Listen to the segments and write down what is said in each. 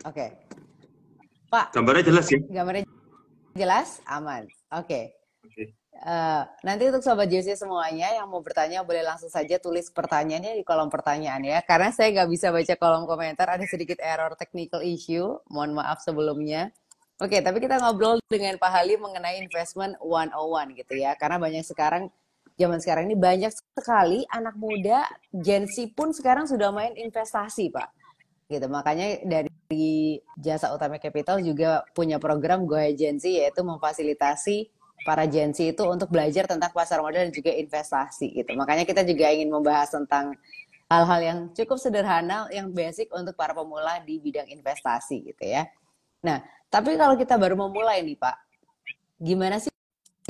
Oke. Pak, Gambarnya jelas ya? gambarnya jelas? Aman. Oke. Oke. Nanti untuk Sobat JC semuanya yang mau bertanya boleh langsung saja tulis pertanyaannya di kolom pertanyaan ya. Karena saya nggak bisa baca kolom komentar, ada sedikit error technical issue. Mohon maaf sebelumnya. Oke, tapi kita ngobrol dengan Pak Halim mengenai investment 101 gitu ya. Karena zaman sekarang ini banyak sekali anak muda, Gen Z pun sekarang sudah main investasi, Pak. Gitu. Makanya dari Jasa Utama Capital juga punya program Go Ahead Gen Z, yaitu memfasilitasi para Gen Z itu untuk belajar tentang pasar modal dan juga investasi gitu. Makanya kita juga ingin membahas tentang hal-hal yang cukup sederhana, yang basic untuk para pemula di bidang investasi gitu ya. Nah, tapi kalau kita baru memulai nih Pak, gimana sih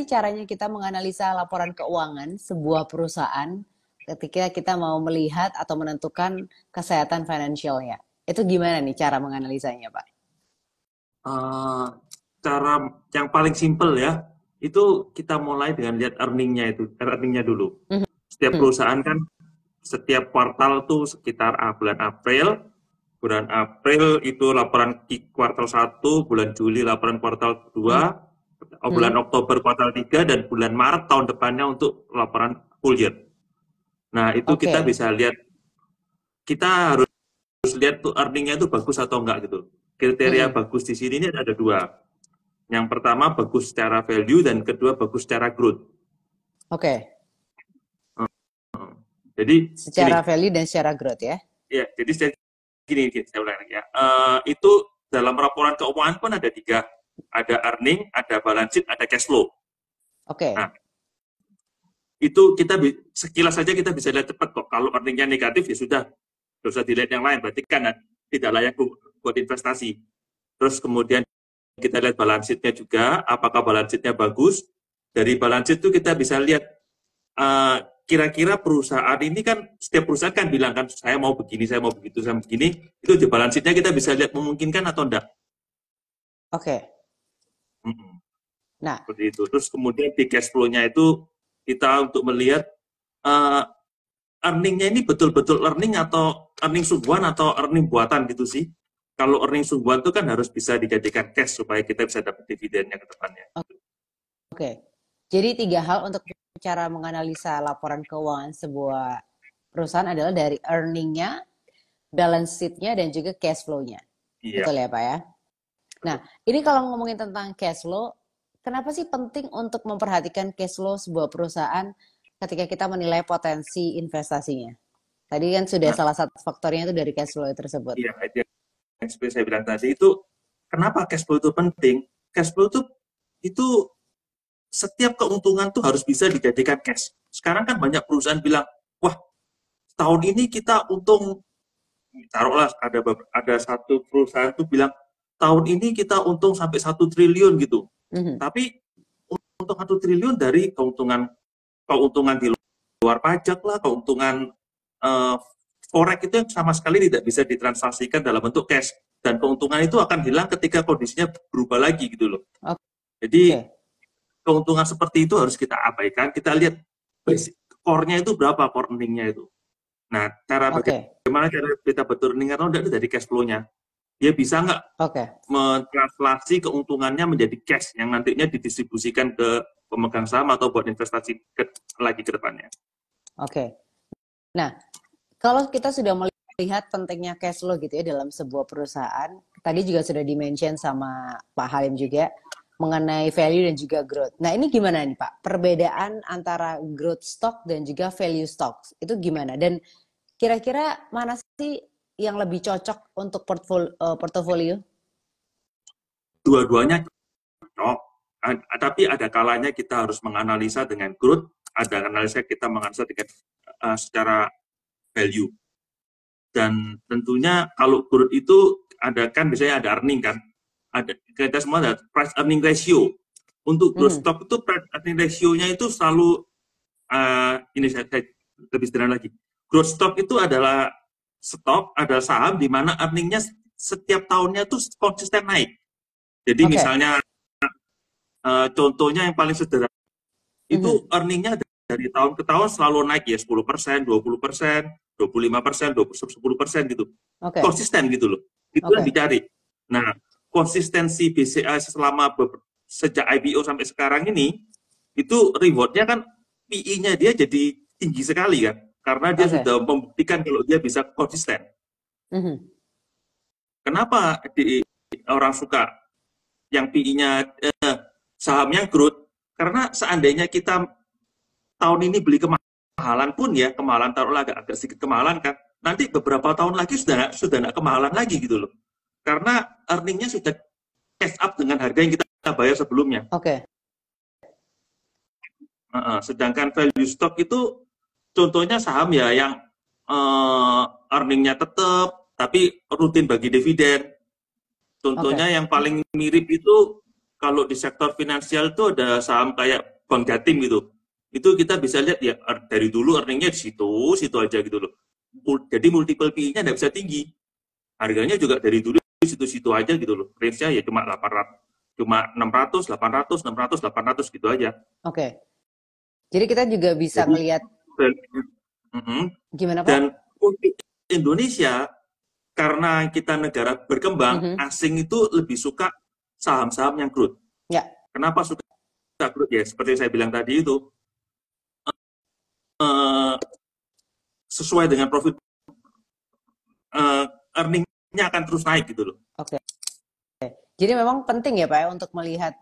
caranya kita menganalisa laporan keuangan sebuah perusahaan ketika kita mau melihat atau menentukan kesehatan finansialnya? Itu gimana nih cara menganalisanya, Pak? Eh, Cara yang paling simple ya, itu kita mulai dengan lihat earningnya dulu. Setiap Mhm. perusahaan kan setiap kuartal tuh sekitar bulan April itu laporan kuartal 1, bulan Juli laporan kuartal 2, bulan Mhm. Oktober kuartal 3, dan bulan Maret tahun depannya untuk laporan full year. Nah, itu kita Oke. bisa lihat, kita harus lihat tuh earningnya itu bagus atau enggak gitu. Kriteria Mhm. bagus di sini ini ada dua. Yang pertama bagus secara value dan kedua bagus secara growth. Oke. Jadi gini, Secara value dan secara growth ya. ya, jadi gini, saya ulang lagi ya. Itu dalam laporan keuangan pun ada tiga, ada earning, ada balance sheet, ada cash flow. Nah, Oke. itu kita sekilas saja kita bisa lihat cepat kok. Kalau earningnya negatif ya sudah, tidak usah dilihat yang lain, berarti kan tidak layak buat investasi. Terus kemudian kita lihat balance sheet-nya juga, apakah balance sheet-nya bagus. Dari balance sheet itu kita bisa lihat kira-kira perusahaan ini kan, setiap perusahaan kan bilang kan, saya mau begini, saya mau begitu, saya mau begini, itu di balance sheet-nya kita bisa lihat memungkinkan atau enggak. Oke. Nah, Seperti itu. Terus kemudian di cash flow-nya itu kita untuk melihat uh, earning-nya ini betul-betul earning atau earning sungguhan atau earning buatan gitu sih. Kalau earning sungguhan itu kan harus bisa dijadikan cash supaya kita bisa dapat dividennya ke depannya. oke. Jadi tiga hal untuk cara menganalisa laporan keuangan sebuah perusahaan adalah dari earningnya, balance sheet-nya, dan juga cash flow-nya. Iya, Betul ya, Pak ya? Nah, betul. ini kalau ngomongin tentang cash flow, kenapa sih penting untuk memperhatikan cash flow sebuah perusahaan ketika kita menilai potensi investasinya? Tadi kan sudah Nah, salah satu faktornya itu dari cash flow tersebut. iya, itu yang seperti saya bilang tadi itu, kenapa cash flow itu penting? Cash flow itu setiap keuntungan tuh harus bisa dijadikan cash. Sekarang kan banyak perusahaan bilang, wah, tahun ini kita untung, taruhlah ada satu perusahaan tuh bilang, tahun ini kita untung sampai 1 triliun gitu. Mhm. Tapi untuk 1 triliun dari keuntungan di luar pajak lah, keuntungan uh, forex itu yang sama sekali tidak bisa ditransaksikan dalam bentuk cash, dan keuntungan itu akan hilang ketika kondisinya berubah lagi gitu loh. Jadi Oke, keuntungan seperti itu harus kita abaikan. Kita lihat basic core-nya itu berapa, core earning-nya itu. Nah, oke, bagaimana cara kita betul earning atau tidak itu dari cash flow-nya. Dia bisa nggak oke, mentranslasi keuntungannya menjadi cash yang nantinya didistribusikan ke pemegang saham atau buat investasi lagi ke depannya. oke. Nah, kalau kita sudah melihat pentingnya cash flow gitu ya dalam sebuah perusahaan, tadi juga sudah di-mention sama Pak Halim juga mengenai value dan juga growth. Nah, ini gimana nih Pak? Perbedaan antara growth stock dan juga value stocks itu gimana? Dan kira-kira mana sih yang lebih cocok untuk portofolio? Dua-duanya cocok, tapi ada kalanya kita harus menganalisa dengan growth, ada analisa kita menganalisa dengan secara value. Dan tentunya kalau growth itu ada kan biasanya ada earning kan, ada kita semua ada price earning ratio. Untuk growth Mhm. stock itu price earning ratio-nya itu selalu ini saya lebih sederhana lagi. Growth stock itu adalah stok, ada saham di mana earningnya setiap tahunnya itu konsisten naik. Jadi Oke. misalnya contohnya yang paling sederhana Mhm. itu earningnya dari tahun ke tahun selalu naik ya 10%, 20%, 25%, 10% gitu. Oke. Konsisten gitu loh. Itu yang Oke. dicari. Nah, konsistensi BCA sejak IPO sampai sekarang ini, itu rewardnya kan PE-nya dia jadi tinggi sekali kan, karena dia Oke. sudah membuktikan kalau dia bisa konsisten. Mhm. Kenapa orang suka yang PE-nya sahamnya growth? Karena seandainya kita tahun ini beli kemahalan pun ya, kemahalan taruhlah agak sedikit kemahalan kan, nanti beberapa tahun lagi sudah nggak kemahalan lagi gitu loh. Karena earningnya sudah catch up dengan harga yang kita bayar sebelumnya. Oke. Sedangkan value stock itu contohnya saham ya yang earningnya tetap, tapi rutin bagi dividen. Contohnya Oke. yang paling mirip itu kalau di sektor finansial itu ada saham kayak Bank Jatim gitu. Itu kita bisa lihat ya dari dulu earningnya di situ, situ aja gitu loh. Jadi multiple PE-nya nggak bisa tinggi. Harganya juga dari dulu situ-situ aja gitu loh. Range-nya ya cuma 800, cuma 600, 800, 600, 800 gitu aja. Oke. Jadi kita juga bisa Jadi ngelihat gimana Pak? dan untuk Indonesia karena kita negara berkembang, Mhm. asing itu lebih suka saham-saham yang growth. Ya. Kenapa suka growth ya? Seperti saya bilang tadi itu eh, sesuai dengan profit earningnya akan terus naik gitu loh. Oke. Jadi memang penting ya Pak ya untuk melihat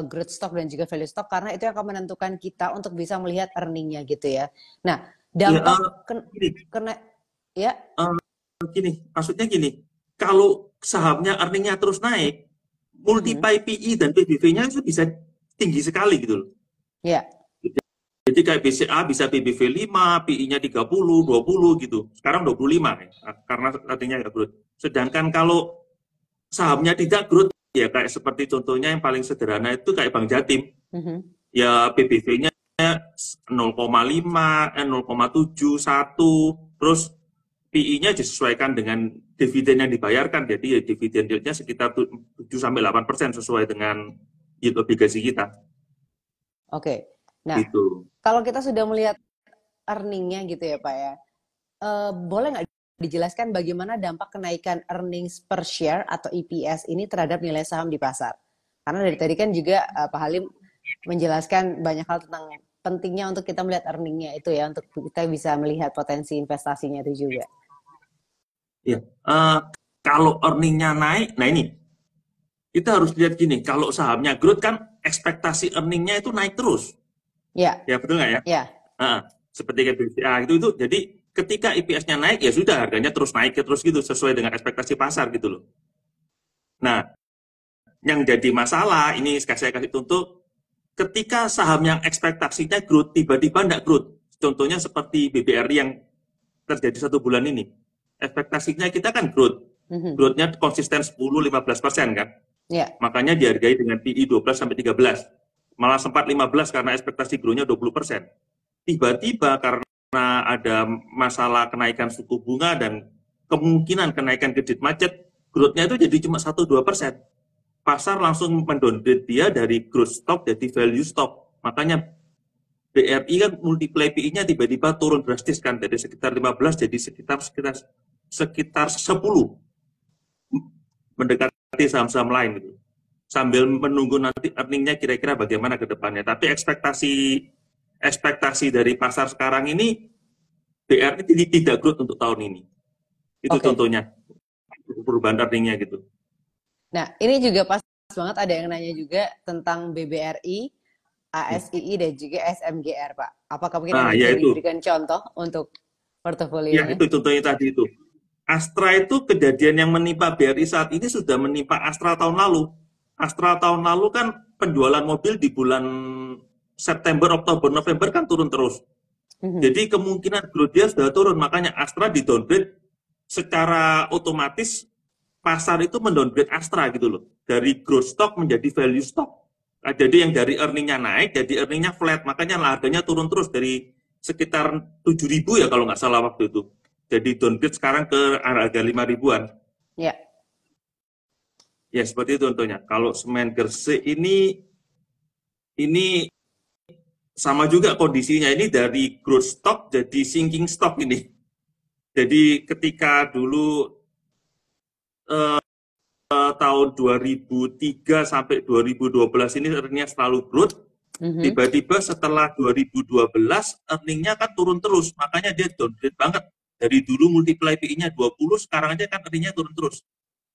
growth stock dan juga value stock karena itu yang akan menentukan kita untuk bisa melihat earningnya gitu ya. Nah, Ya, dampak gini, kena ya. maksudnya gini, kalau sahamnya earningnya terus naik, Mhm. multiply PE dan PBV-nya itu bisa tinggi sekali gitu loh. Ya. Jadi kayak BCA bisa PBV 5, PI-nya 30, 20 gitu. Sekarang 25 ya, karena artinya nggak growth. Sedangkan kalau sahamnya tidak growth, ya kayak seperti contohnya yang paling sederhana itu kayak Bank Jatim. Mhm. Ya PBV-nya 0,5, 0,7, 1, terus PI-nya disesuaikan dengan dividen yang dibayarkan. Jadi ya dividen yield-nya sekitar 7-8% sesuai dengan yield obligasi kita. Oke. Nah, Gitu. kalau kita sudah melihat earningnya gitu ya Pak ya, boleh nggak dijelaskan bagaimana dampak kenaikan earnings per share atau EPS ini terhadap nilai saham di pasar? Karena dari tadi kan juga Pak Halim menjelaskan banyak hal tentang pentingnya untuk kita melihat earningnya itu ya, untuk kita bisa melihat potensi investasinya itu juga. Ya, kalau earningnya naik, nah ini kita harus lihat gini, kalau sahamnya growth kan ekspektasi earningnya itu naik terus, Ya, ya betul nggak ya? ya, Seperti kayak BCA itu, jadi ketika IPS-nya naik ya sudah harganya terus naik ya terus gitu sesuai dengan ekspektasi pasar gitu loh. Nah, yang jadi masalah ini saya kasih contoh, ketika saham yang ekspektasinya growth tiba-tiba tidak growth, contohnya seperti BBRI yang terjadi 1 bulan ini, ekspektasinya kita kan growth, mhm, growth-nya konsisten 10-15% kan. ya, Makanya dihargai dengan PI 12-13. Malah sempat 15 karena ekspektasi growth-nya 20%. Tiba-tiba karena ada masalah kenaikan suku bunga dan kemungkinan kenaikan kredit macet, growth-nya itu jadi cuma 1-2%. Pasar langsung mendowngrade dia dari growth stock jadi value stock. Makanya BRI kan multiply PI-nya tiba-tiba turun drastis kan dari sekitar 15 jadi sekitar 10, mendekati saham-saham lain gitu. Sambil menunggu nanti earningnya kira-kira bagaimana ke depannya. Tapi ekspektasi dari pasar sekarang ini BRI tidak growth untuk tahun ini. Itu oke. contohnya perubahan earningnya gitu. Nah, ini juga pas banget ada yang nanya juga tentang BBRI, ASII, dan juga SMGR, Pak. Apakah mungkin Nah, Anda ya bisa itu. diberikan contoh untuk Ya, portofolionya? itu contohnya tadi itu. Astra itu kejadian yang menimpa BRI saat ini sudah menimpa Astra tahun lalu. Astra tahun lalu kan penjualan mobil di bulan September, Oktober, November kan turun terus. Mhm. Jadi kemungkinan growth dia sudah turun, makanya Astra di downgrade secara otomatis pasar itu mendowngrade Astra gitu loh. Dari growth stock menjadi value stock. Nah, jadi yang dari earningnya naik, jadi earningnya flat. Makanya harganya turun terus dari sekitar 7.000 ya kalau nggak salah waktu itu. Jadi downgrade sekarang ke harga 5 ribuan. Ya, Ya seperti itu contohnya. Kalau semen Gresik ini sama juga kondisinya. Ini dari growth stock jadi sinking stock ini. Jadi ketika dulu tahun tahun 2003 sampai 2012 ini earningnya selalu growth. Tiba-tiba setelah 2012 earningnya kan turun terus, makanya dia downgrade banget. Dari dulu multiply PI-nya 20, sekarang aja kan earningnya turun terus.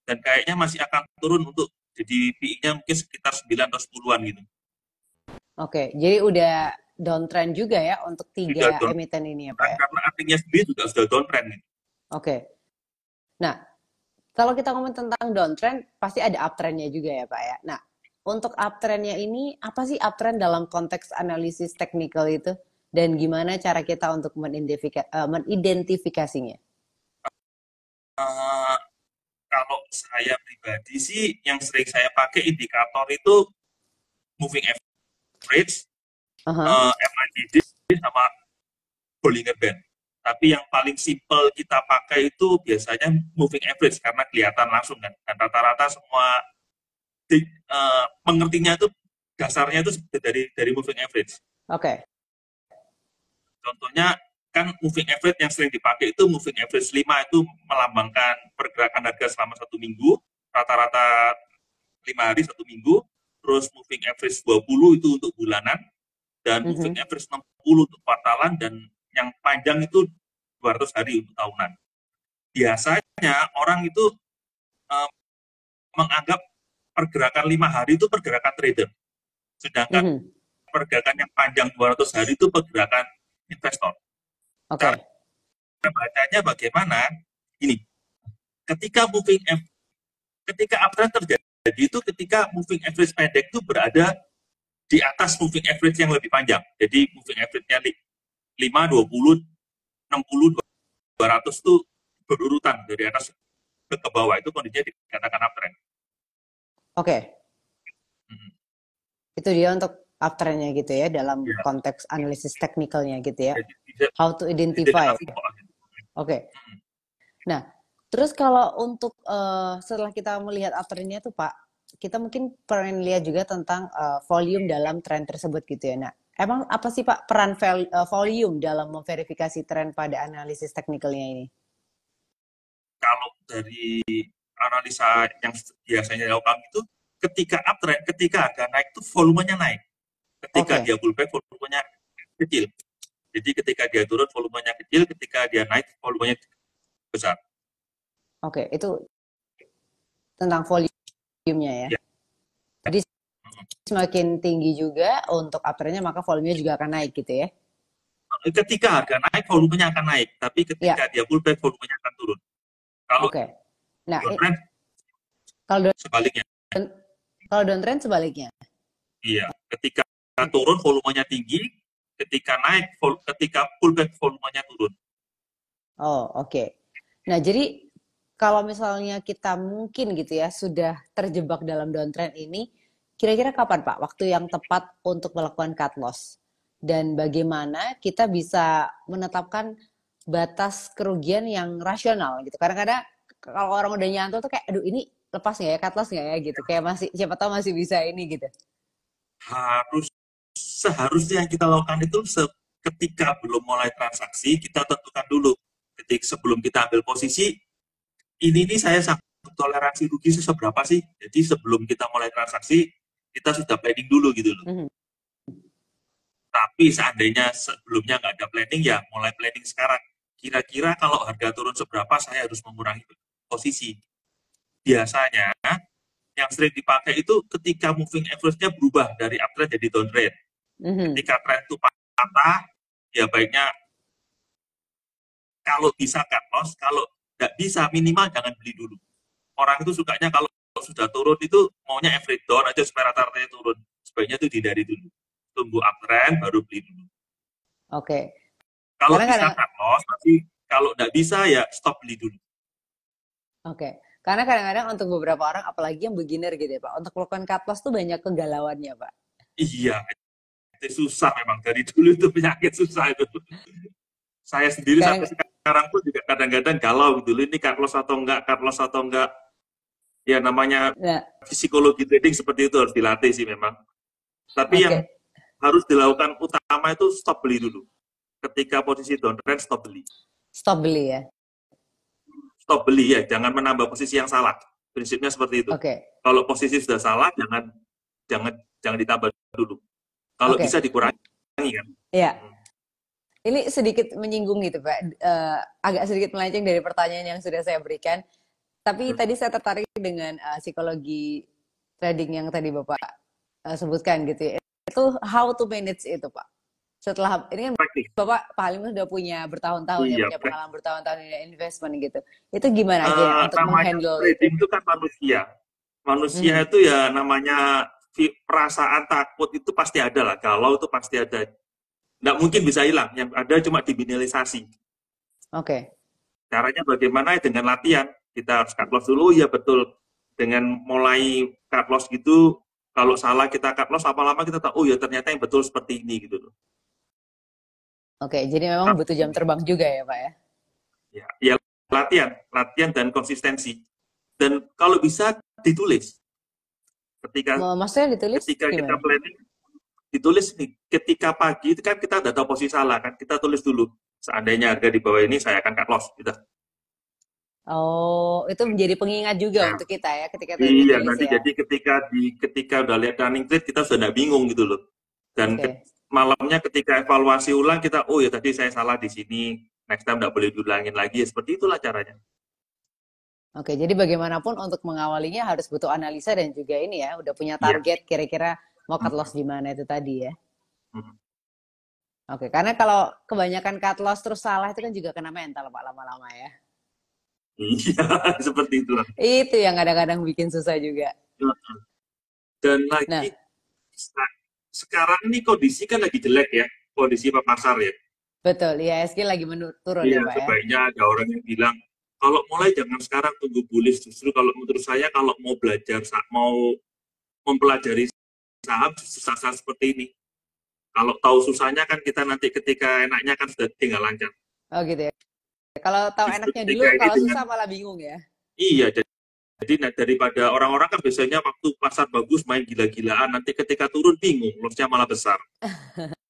Dan kayaknya masih akan turun untuk jadi PI-nya mungkin sekitar 9 atau 10-an gitu. Oke, jadi udah downtrend juga ya untuk 3 emiten ini ya Pak ya? Karena artinya sendiri juga sudah downtrend gitu. Oke. Nah, kalau kita ngomong tentang downtrend, pasti ada uptrendnya juga ya Pak ya. Nah, untuk uptrendnya ini, apa sih uptrend dalam konteks analisis teknikal itu? Dan gimana cara kita untuk mengidentifikasinya? Kalau saya pribadi sih, yang sering saya pakai indikator itu moving average, MACD, sama Bollinger Band. Tapi yang paling simple kita pakai itu biasanya moving average karena kelihatan langsung kan. Dan rata-rata semua pengertinya itu dasarnya itu dari moving average. Oke. Contohnya kan moving average yang sering dipakai itu moving average 5 itu melambangkan pergerakan harga selama 1 minggu, rata-rata 5 hari 1 minggu, terus moving average 20 itu untuk bulanan, dan moving average 60 untuk kuartalan, dan yang panjang itu 200 hari untuk tahunan. Biasanya orang itu menganggap pergerakan 5 hari itu pergerakan trader, sedangkan pergerakan yang panjang 200 hari itu pergerakan investor. Oke. Bacanya bagaimana? Ini, ketika uptrend terjadi itu ketika moving average pendek itu berada di atas moving average yang lebih panjang. Jadi moving average-nya 5, 20, 60, 200 itu berurutan dari atas ke bawah, itu kondisinya dikatakan uptrend. Oke. Itu dia untuk uptrendnya gitu ya, dalam konteks analisis teknikalnya gitu ya. How to identify. Oke. Nah, terus kalau untuk setelah kita melihat uptrendnya tuh Pak, kita mungkin pengen lihat juga tentang volume dalam tren tersebut gitu ya. Nah, emang apa sih Pak peran volume dalam memverifikasi tren pada analisis teknikalnya ini? Kalau dari analisa yang biasanya dilakukan itu, ketika uptrend, ketika harga naik itu volumenya naik. Ketika dia pullback, volumenya kecil. Jadi ketika dia turun, volumenya kecil. Ketika dia naik, volumenya besar. Oke, itu tentang volume-nya ya. Jadi semakin tinggi juga untuk uptrend-nya, maka volumenya juga akan naik gitu ya. Ketika harga naik, volumenya akan naik. Tapi ketika dia pullback, volumenya akan turun. Kalau nah, downtrend, sebaliknya. Kalau downtrend sebaliknya. Iya, ketika turun volumenya tinggi, ketika naik, ketika pullback volumenya turun. Oh, oke. Nah, jadi kalau misalnya kita mungkin gitu ya sudah terjebak dalam downtrend ini, kira-kira kapan Pak waktu yang tepat untuk melakukan cut loss? Dan bagaimana kita bisa menetapkan batas kerugian yang rasional gitu? Kadang-kadang kalau orang udah nyantuk tuh kayak, aduh ini lepas nggak ya, cut loss nggak ya gitu? Kayak masih, siapa tahu masih bisa ini gitu. Seharusnya yang kita lakukan itu ketika belum mulai transaksi, kita tentukan dulu. Sebelum kita ambil posisi, ini saya sanggup toleransi rugi seberapa sih? Jadi sebelum kita mulai transaksi, kita sudah planning dulu gitu loh. Tapi seandainya sebelumnya nggak ada planning, ya mulai planning sekarang. Kira-kira kalau harga turun seberapa, saya harus mengurangi posisi. Biasanya, yang sering dipakai itu ketika moving average-nya berubah dari uptrend jadi downtrend. Ketika trend itu patah, ya baiknya kalau bisa cut loss, kalau nggak bisa minimal jangan beli dulu. Orang itu sukanya kalau sudah turun itu maunya average down aja supaya rata-ratanya turun. Sebaiknya itu dihindari dulu. Tunggu uptrend baru beli dulu. Oke. Kalau bisa cut loss, tapi kalau nggak bisa ya stop beli dulu. Oke. Karena kadang-kadang untuk beberapa orang, apalagi yang beginner gitu ya Pak, untuk melakukan cut loss tuh banyak kegalauannya Pak. Iya, itu susah memang. Dari dulu itu penyakit susah itu. Saya sendiri sampai sekarang pun juga kadang-kadang galau gitu. Ini cut loss atau enggak. Ya namanya psikologi trading seperti itu harus dilatih sih memang. Tapi yang harus dilakukan utama itu stop beli dulu. Ketika posisi downtrend, stop beli. Stop beli ya? Stop beli ya, jangan menambah posisi yang salah. Prinsipnya seperti itu. Kalau posisi sudah salah, jangan ditambah dulu. Kalau bisa dikurangi kan. Iya. Ini sedikit menyinggung gitu Pak, agak sedikit melenceng dari pertanyaan yang sudah saya berikan. Tapi tadi saya tertarik dengan psikologi trading yang tadi Bapak sebutkan gitu ya. Itu how to manage itu Pak. Setelah ini kan Bapak Pak Halim sudah punya bertahun-tahun ya, punya pengalaman bertahun-tahun di investment gitu. Itu gimana aja ya untuk menghandle trading itu kan manusia. Manusia itu ya namanya perasaan takut itu pasti ada lah. Galau itu pasti ada. Nggak mungkin bisa hilang, yang ada cuma diminimalisasi. Oke. Caranya bagaimana? Dengan latihan. Kita harus cut loss dulu, ya betul. Dengan mulai cut loss gitu, kalau salah kita cut loss, lama-lama kita tahu, oh ya ternyata yang betul seperti ini gitu loh. Oke, jadi memang butuh jam terbang juga ya Pak ya? Ya latihan dan konsistensi. Dan kalau bisa ditulis. Maksudnya ditulis ketika gimana? Kita planning, ditulis nih, ketika pagi itu kan kita udah tahu posisi salah kan, kita tulis dulu, seandainya harga di bawah ini saya akan cut loss gitu. Oh, itu menjadi pengingat juga untuk kita ya ketika iya, nanti ya. Jadi ketika udah lihat running trade kita sudah nggak bingung gitu loh. Dan malamnya ketika evaluasi ulang kita, oh ya tadi saya salah di sini, next time nggak boleh diulangin lagi, ya seperti itulah caranya. Oke, jadi bagaimanapun untuk mengawalinya harus butuh analisa dan juga ini ya, udah punya target kira-kira mau cut loss di mana itu tadi ya. Oke, karena kalau kebanyakan cut loss terus salah itu kan juga kena mental Pak lama-lama ya. Iya, seperti itu. Itu yang kadang-kadang bikin susah juga. Dan lagi sekarang ini kondisi kan lagi jelek ya, kondisi pasar ya. Betul, IHSG lagi turun ya Pak ya. Sebaiknya ada orang yang bilang, kalau mulai jangan sekarang, tunggu bullish. Justru kalau menurut saya kalau mau belajar, mau mempelajari saham susah-susah seperti ini. Kalau tahu susahnya kan kita nanti ketika enaknya kan sudah tinggal lancar. Oh gitu ya. Kalau tahu enaknya dulu, kalau susah malah bingung ya. Iya, jadi daripada orang-orang kan biasanya waktu pasar bagus main gila-gilaan, nanti ketika turun bingung, loss-nya malah besar.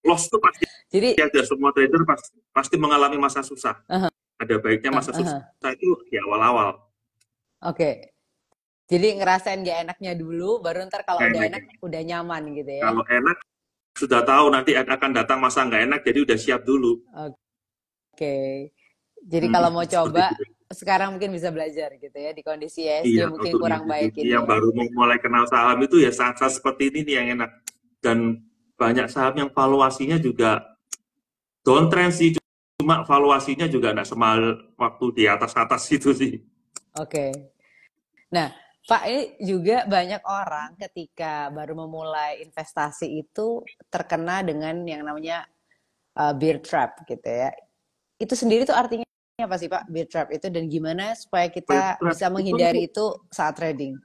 Loss itu pasti ada, semua trader pasti mengalami masa susah. Ada baiknya masa susah itu di awal-awal. Oke. Jadi ngerasain gak enaknya dulu, baru ntar kalau udah enak, udah nyaman gitu ya. Kalau enak, sudah tahu nanti akan datang masa nggak enak, jadi udah siap dulu. Oke. Jadi kalau mau coba, sekarang mungkin bisa belajar gitu ya, di kondisi IHSG mungkin kurang baik gitu. Yang baru mau mulai kenal saham itu ya saat-saat seperti ini nih yang enak. Dan banyak saham yang valuasinya juga downtrend sih, cuma valuasinya juga nggak semal waktu di atas-atas itu sih. Oke. Nah, Pak, ini juga banyak orang ketika baru memulai investasi itu terkena dengan yang namanya bear trap gitu ya. Itu sendiri tuh artinya apa sih Pak, bear trap itu, dan gimana supaya kita bisa menghindari itu saat trading?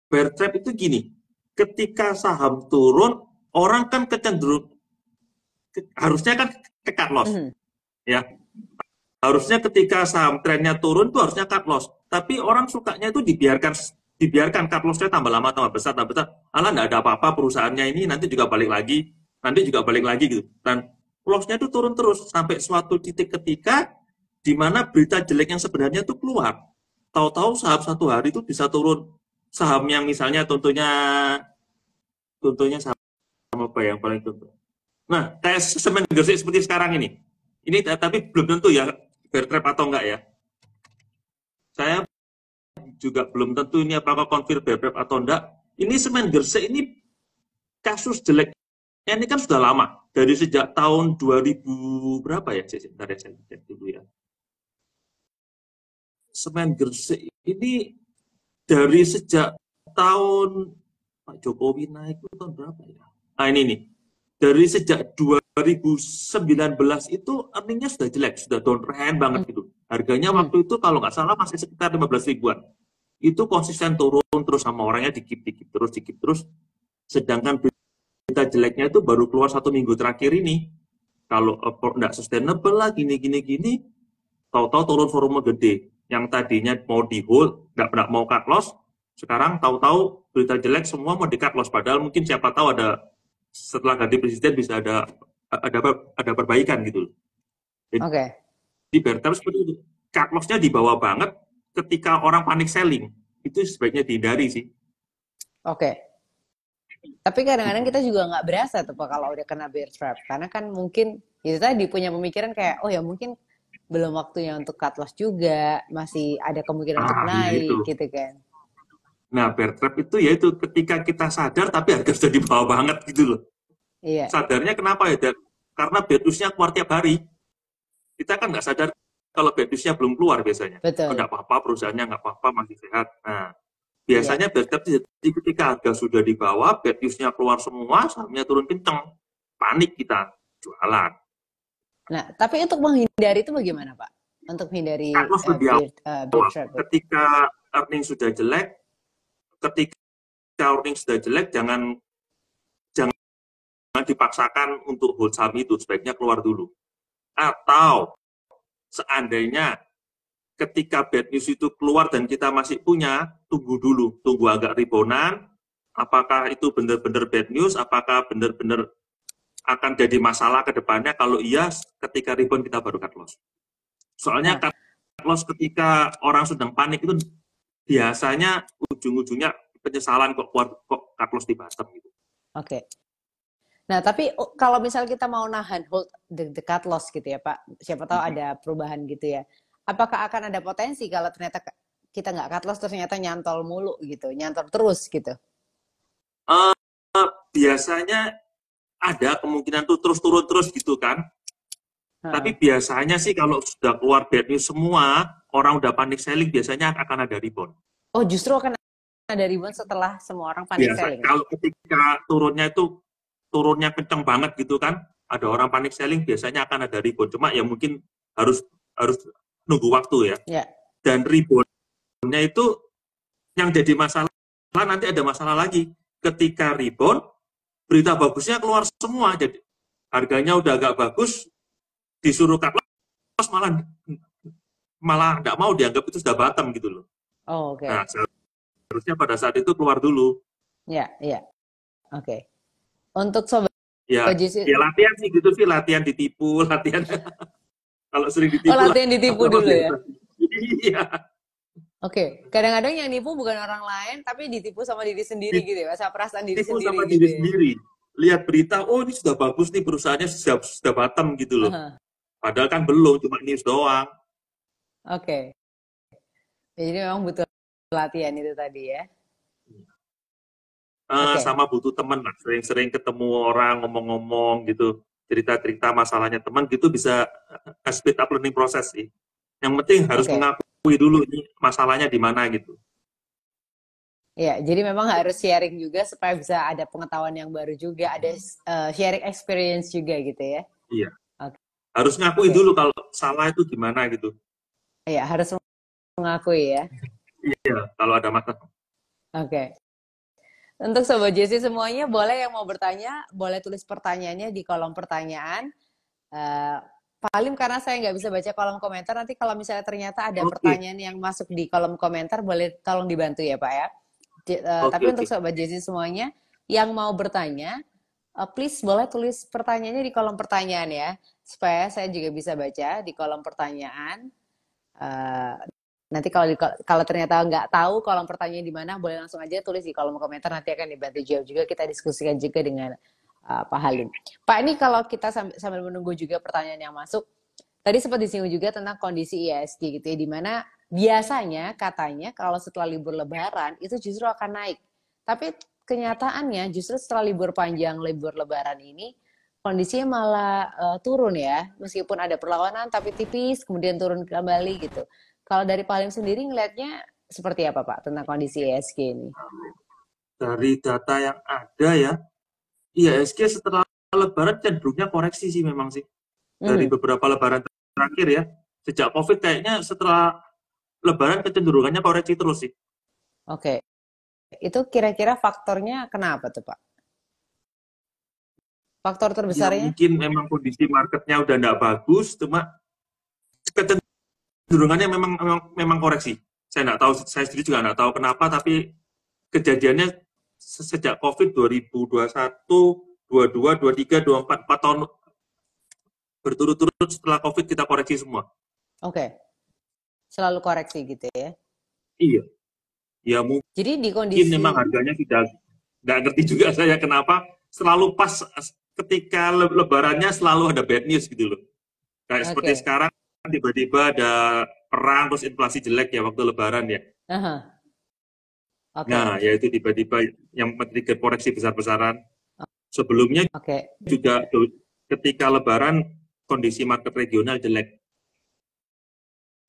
Bear trap itu gini, ketika saham turun, orang kan kecenderung harusnya kan ke cut loss, ya. Harusnya ketika saham trennya turun tuh harusnya cut loss, tapi orang sukanya itu dibiarkan cut loss-nya tambah lama tambah besar. Alah nggak ada apa-apa perusahaannya ini, nanti juga balik lagi gitu. Dan loss-nya itu turun terus sampai suatu titik ketika di mana berita jelek yang sebenarnya itu keluar. Tahu-tahu saham satu hari itu bisa turun. Saham yang misalnya contohnya saham apa yang paling contoh. Nah, kayak semen Gresik seperti sekarang ini. Ini tapi belum tentu ya bear trap atau enggak ya. Saya juga belum tentu ini apakah konfirm bear trap atau enggak. Ini semen Gresik ini kasus jelek ini kan sudah lama, dari sejak tahun 2000 berapa ya? Sebentar ya, saya cek dulu ya. Semen Gresik ini dari sejak tahun Pak Jokowi naik itu tahun berapa ya? Nah ini nih, dari sejak 2019 itu earningnya sudah jelek, sudah downtrend banget gitu. Harganya waktu itu kalau nggak salah masih sekitar 15 ribuan. Itu konsisten turun terus sama orangnya dikit terus. Sedangkan berita jeleknya itu baru keluar 1 minggu terakhir ini. Kalau nggak sustainable lah, gini, tahu-tahu turun volume gede. Yang tadinya mau di hold, nggak mau cut loss, sekarang tahu-tahu berita jelek semua mau di cut loss. Padahal mungkin siapa tahu ada setelah ganti presiden bisa ada perbaikan gitu. Di bear trap seperti itu. Cut loss-nya di bawah banget ketika orang panik selling. Itu itu sebaiknya dihindari sih. Oke. Tapi kadang-kadang kita juga nggak berasa tuh Pak kalau udah kena bear trap. Karena kan mungkin itu tadi punya pemikiran kayak, oh ya mungkin belum waktunya untuk cut loss juga, masih ada kemungkinan untuk Ya itu. naik gitu kan. Nah, bear trap itu ya itu ketika kita sadar tapi harga sudah di bawah banget gitu loh. Iya, Sadarnya kenapa ya? Karena bad news-nya keluar tiap hari. Kita kan nggak sadar kalau bad news-nya belum keluar biasanya. Oh, betul. nggak apa-apa, perusahaannya nggak apa-apa, masih sehat. Nah, Iya. biasanya bear trap jadi ketika harga sudah di bawah, bad news-nya keluar semua, sahamnya turun kenceng. Panik kita, jualan. Nah, tapi untuk menghindari itu bagaimana Pak? Untuk menghindari Cut loss lebih bear awal. trap itu. Ketika earning sudah jelek, ketika earning sudah jelek, jangan dipaksakan untuk hold saham itu, sebaiknya keluar dulu. Atau seandainya ketika bad news itu keluar dan kita masih punya, tunggu dulu, tunggu agak reboundan, apakah itu benar-benar bad news, apakah benar-benar akan jadi masalah ke depannya, kalau iya, ketika rebound kita baru cut loss. Soalnya Nah, cut loss ketika orang sedang panik itu biasanya ujung-ujungnya penyesalan kok cut loss di bottom gitu. oke. Nah, tapi kalau misalnya kita mau nahan hold the cut loss gitu ya Pak, siapa tahu ada perubahan gitu ya. Apakah akan ada potensi kalau ternyata kita nggak cut loss ternyata nyantol mulu gitu, nyantol terus gitu? Biasanya ada kemungkinan tuh terus turun terus gitu kan. Heeh. Tapi biasanya sih kalau sudah keluar bad news semua, orang udah panik selling, biasanya akan ada rebound. Oh, justru akan ada rebound setelah semua orang panik Biasa selling. kalau ketika turunnya kenceng banget gitu kan, ada orang panik selling, biasanya akan ada rebound. Cuma ya mungkin harus harus nunggu waktu ya. Ya. Dan reboundnya itu yang jadi masalah, nanti ada masalah lagi. Ketika rebound, berita bagusnya keluar semua. Jadi harganya udah agak bagus, disuruh cut loss malah nggak mau dianggap itu sudah bottom gitu loh. Oh, oke. Nah, seharusnya pada saat itu keluar dulu. Ya, ya. Oke. Untuk sobat Ya, JC, ya latihan sih gitu sih, latihan ditipu, latihan kalau sering oh ditipu lah. latihan ditipu dulu ya. Iya, Oke. Kadang-kadang yang nipu bukan orang lain, tapi ditipu sama diri sendiri gitu ya, sama perasaan diri ditipu sendiri sama gitu diri ya. sendiri. Lihat berita, oh ini sudah bagus nih perusahaannya sudah bottom gitu loh. Aha. Padahal kan belum, cuma news doang. Oke. Jadi memang butuh latihan itu tadi ya. Oke. Sama butuh teman lah, sering-sering ketemu orang ngomong-ngomong gitu, cerita-cerita masalahnya teman gitu bisa speed up learning proses sih. Yang penting harus Oke. mengakui dulu ini masalahnya di mana gitu. Ya, jadi memang harus sharing juga supaya bisa ada pengetahuan yang baru juga, ada sharing experience juga gitu ya. Iya. Oke. Harus ngakui Oke. dulu kalau salah itu gimana gitu. Ya, harus mengakui ya. Iya, kalau ada masalah. Oke. Untuk Sobat Jesi semuanya, boleh yang mau bertanya, boleh tulis pertanyaannya di kolom pertanyaan. Uh, Pak Halim, karena saya nggak bisa baca kolom komentar, nanti kalau misalnya ternyata ada Oke, pertanyaan yang masuk di kolom komentar, boleh tolong dibantu ya Pak ya. Tapi untuk oke. Sobat Jesi semuanya, yang mau bertanya, please boleh tulis pertanyaannya di kolom pertanyaan ya, supaya saya juga bisa baca di kolom pertanyaan. Nanti kalau ternyata nggak tahu kolom pertanyaan di mana, boleh langsung aja tulis di kolom komentar, nanti akan dibantu jawab juga, kita diskusikan juga dengan Pak Halim. Pak, ini kalau kita sambil menunggu juga pertanyaan yang masuk, tadi sempat disinggung juga tentang kondisi IHSG gitu ya, di mana biasanya katanya kalau setelah libur lebaran itu justru akan naik. Tapi kenyataannya justru setelah libur panjang, libur lebaran ini, kondisinya malah turun ya. Meskipun ada perlawanan tapi tipis, kemudian turun kembali gitu. Kalau dari Pak Halim sendiri ngelihatnya seperti apa Pak tentang kondisi IHSG ini? Dari data yang ada ya, IHSG setelah lebaran cenderungnya koreksi sih memang sih. Dari beberapa lebaran terakhir ya, sejak COVID kayaknya setelah lebaran kecenderungannya koreksi terus sih. Oke. Itu kira-kira faktornya kenapa tuh Pak? Faktor Ya terbesarnya? mungkin memang kondisi marketnya udah nggak bagus, cuma kecenderungannya memang koreksi. Saya nggak tahu, saya sendiri juga nggak tahu kenapa, tapi kejadiannya sejak COVID 2021, 22, 23, 24, 4 tahun berturut-turut setelah COVID kita koreksi semua. Oke. Selalu koreksi gitu ya? Iya. Ya Jadi di mungkin kondisi, memang harganya sudah nggak ngerti juga saya kenapa selalu pas ketika lebarannya selalu ada bad news gitu loh. Kayak seperti oke, sekarang tiba-tiba ada perang terus inflasi jelek ya waktu lebaran ya. aha, oke, Nah, yaitu tiba-tiba yang men-trigger koreksi besar-besaran. Sebelumnya oke, juga ketika lebaran kondisi market regional jelek.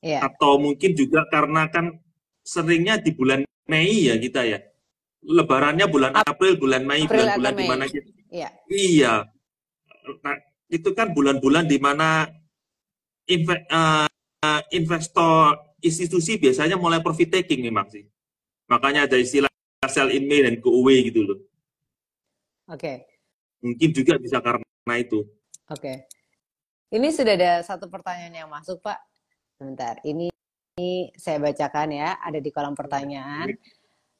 ya, Atau mungkin juga karena kan seringnya di bulan Mei ya kita ya. Lebarannya bulan April, bulan Mei, April atau bulan-bulan di mana Mei, kita. ya, Iya. Nah, itu kan bulan-bulan di mana investor institusi biasanya mulai profit taking memang sih. Makanya ada istilah sell in May dan go away gitu loh. oke, Mungkin juga bisa karena itu. oke. Ini sudah ada satu pertanyaan yang masuk, Pak. Sebentar, ini saya bacakan ya, ada di kolom pertanyaan.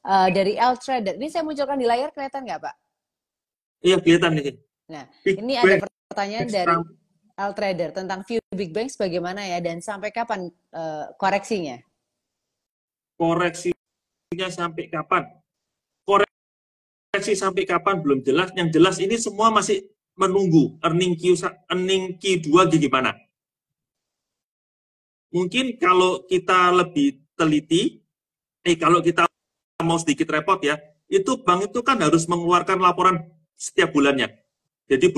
Dari L Trader, ini saya munculkan di layar, kelihatan nggak, Pak? Iya kelihatan nih. Nah, Big ini ada Bang pertanyaan dari L Trader tentang view Big Bangs bagaimana ya, dan sampai kapan koreksinya? koreksinya sampai kapan? Koreksi sampai kapan belum jelas. Yang jelas ini semua masih menunggu earning Q2 gimana. Mungkin kalau kita lebih teliti, kalau kita mau sedikit repot ya, itu bank itu kan harus mengeluarkan laporan setiap bulannya. Jadi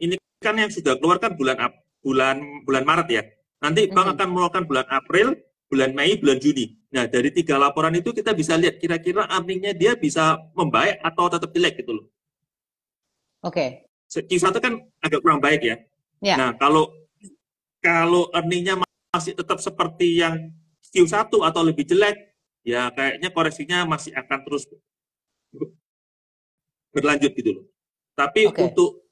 ini kan yang sudah keluarkan bulan Maret ya. Nanti bank akan mengeluarkan bulan April, bulan Mei, bulan Juni. Nah, dari 3 laporan itu kita bisa lihat kira-kira earningnya dia bisa membaik atau tetap jelek gitu loh. Oke. Q1 kan agak kurang baik ya. Ya. Nah, kalau earningnya masih tetap seperti yang Q1 atau lebih jelek, ya kayaknya koreksinya masih akan terus berlanjut gitu loh. Tapi untuk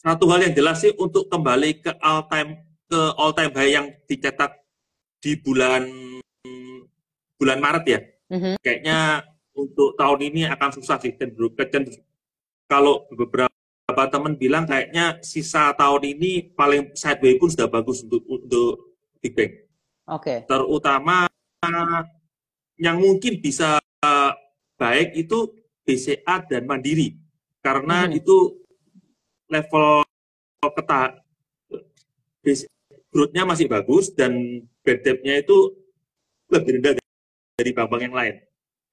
satu hal yang jelas sih, untuk kembali ke all time high yang dicetak di bulan Maret ya, kayaknya untuk tahun ini akan susah sih. Kalau beberapa teman bilang kayaknya sisa tahun ini paling sideways pun sudah bagus untuk Big Bang. Terutama yang mungkin bisa baik itu BCA dan Mandiri, karena itu level growth-nya masih bagus dan bad debt-nya itu lebih rendah dari bank-bank yang lain.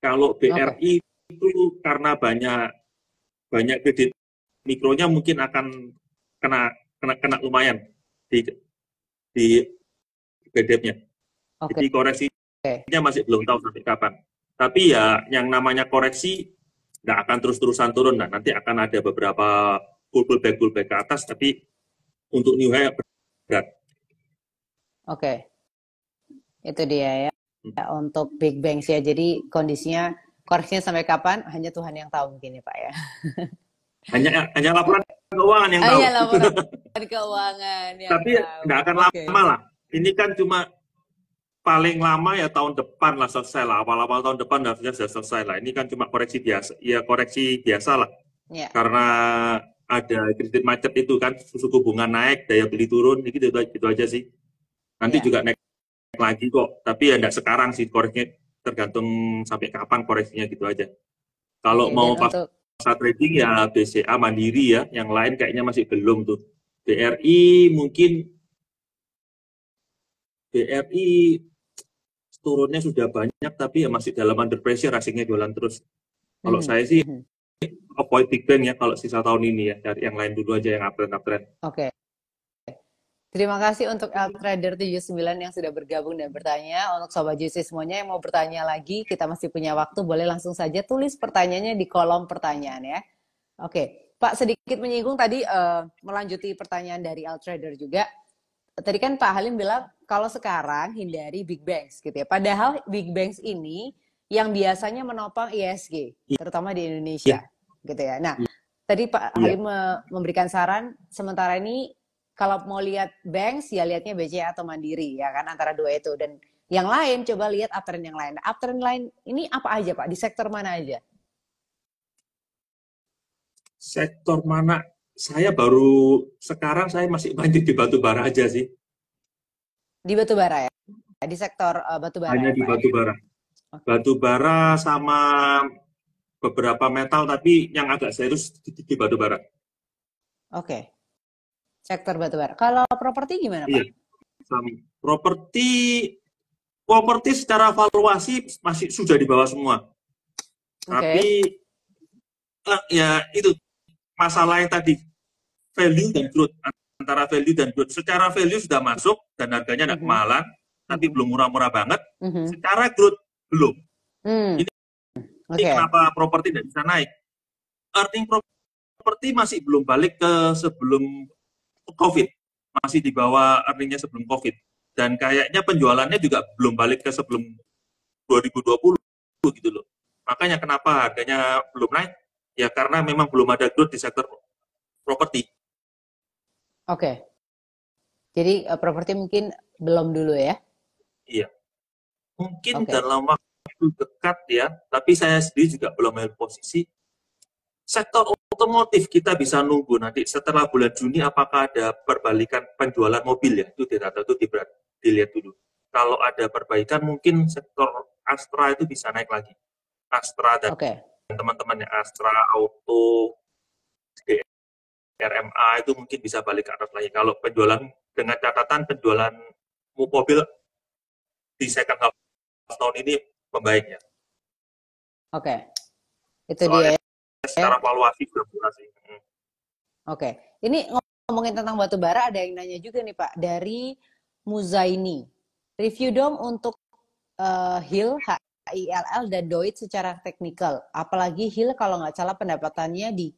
Kalau BRI itu karena banyak kredit mikronya mungkin akan kena lumayan di bad debt-nya. Jadi koreksinya masih belum tahu sampai kapan. Tapi ya yang namanya koreksi nggak akan terus-terusan turun. Nah, nanti akan ada beberapa pullback ke atas, tapi untuk new high berat. Oke. Itu dia ya. Untuk Big Bang ya. Jadi kondisinya, koreksinya sampai kapan hanya Tuhan yang tahu mungkin ya, Pak ya. Hanya laporan keuangan yang tahu. Hanya laporan keuangan yang tapi nggak akan lama lah. Ini kan cuma paling lama ya tahun depan lah selesai lah. Awal-awal tahun depan harusnya sudah selesai lah. Ini kan cuma koreksi biasa. Ya koreksi biasa lah. Ya. Karena ada kredit macet itu kan, suku bunga naik, daya beli turun, gitu aja sih. Nanti juga naik lagi kok. Tapi ya nggak sekarang sih koreksinya, tergantung sampai kapan koreksinya gitu aja. Kalau mau pasar trading ya BCA Mandiri ya, yang lain kayaknya masih belum tuh. BRI turunnya sudah banyak, tapi ya masih dalam under pressure, asingnya jualan terus. Kalau saya sih avoid Big Bang ya kalau sisa tahun ini ya, dari yang lain dulu aja yang uptrend. Oke. Terima kasih untuk L Trader 79 yang sudah bergabung dan bertanya. Untuk Sobat JC semuanya yang mau bertanya lagi, kita masih punya waktu, boleh langsung saja tulis pertanyaannya di kolom pertanyaan ya. Oke, Pak sedikit menyinggung tadi, melanjuti pertanyaan dari L Trader juga. Tadi kan Pak Halim bilang kalau sekarang hindari Big Bangs gitu ya. Padahal Big Bangs ini yang biasanya menopang ISG, terutama di Indonesia, gitu ya. Nah, tadi Pak Halim memberikan saran, sementara ini kalau mau lihat banks ya lihatnya BCA atau Mandiri ya kan, antara dua itu. Dan yang lain coba lihat uptrend yang lain. Uptrend lain ini apa aja Pak? Di sektor mana aja? Sektor mana? Saya baru sekarang saya masih banyak di batubara aja sih. Di batubara ya? Di sektor batubara. Hanya ya, di batubara. batu bara sama beberapa metal, tapi yang agak serius di batu bara. Oke, sektor batubara. Kalau properti gimana, Pak? Iya, sama. Properti properti secara valuasi masih sudah di bawah semua. Tapi Oke. ya itu masalah yang tadi, value dan growth, antara value dan growth. Secara value sudah masuk dan harganya tidak Mhm, kemahalan, tapi mhm, belum murah-murah banget. mhm. Secara growth belum. Hmm, Ini oke. kenapa properti tidak bisa naik? Earning properti masih belum balik ke sebelum COVID, masih di bawah earningnya sebelum COVID. Dan kayaknya penjualannya juga belum balik ke sebelum 2020 gitu loh. Makanya kenapa harganya belum naik? Ya karena memang belum ada growth di sektor properti. Oke. Jadi properti mungkin belum dulu ya. Iya. Mungkin Oke. dalam waktu dekat ya, tapi saya sendiri juga belum ambil posisi. Sektor otomotif kita bisa nunggu nanti setelah bulan Juni apakah ada perbalikan penjualan mobil ya, itu dilihat dulu. Kalau ada perbaikan mungkin sektor Astra itu bisa naik lagi. Astra dan Oke. teman-temannya Astra Auto, RMA itu mungkin bisa balik ke atas lagi. Kalau penjualan dengan catatan penjualan mobil di second half tahun ini membaik ya. Oke. Itu Soalnya dia ya. secara valuasi sudah murah sih. Oke. Ini ngomongin tentang batu bara ada yang nanya juga nih Pak dari Muzaini. Review dong untuk HIL, HILL dan DOIT secara teknikal. Apalagi HIL kalau nggak salah pendapatannya di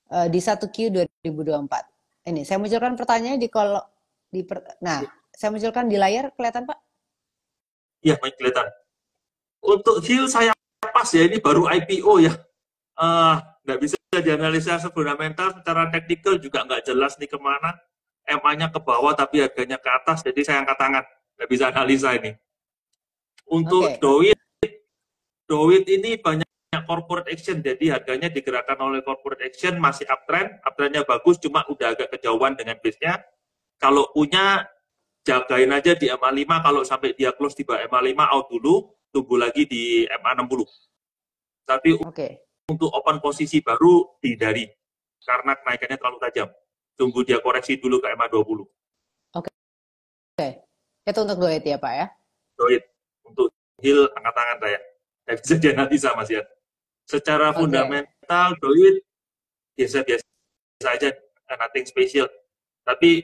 1Q 2024. Ini saya munculkan pertanyaannya nah, saya munculkan di layar kelihatan Pak? Iya, kelihatan. Untuk Hill saya pas ya, ini baru IPO ya. Nggak bisa dianalisa fundamental, secara teknikal juga nggak jelas nih kemana. MA-nya ke bawah tapi harganya ke atas, jadi saya angkat tangan. Nggak bisa analisa ini. Untuk Oke. Doit ini banyak corporate action, jadi harganya digerakkan oleh corporate action, masih uptrendnya bagus, cuma udah agak kejauhan dengan base-nya. Kalau punya, jagain aja di MA5, kalau sampai dia close di bawah MA5, out dulu, tunggu lagi di MA60. Tapi Oke. untuk open posisi baru dihindari, karena kenaikannya terlalu tajam. Tunggu dia koreksi dulu ke MA20. Oke. Itu untuk DOIT ya Pak ya? Doit. Untuk Hill, angkat tangan saya. Saya bisa dianalisa Mas ya. Secara Oke. fundamental, Doit biasa-biasa saja, nothing special. Tapi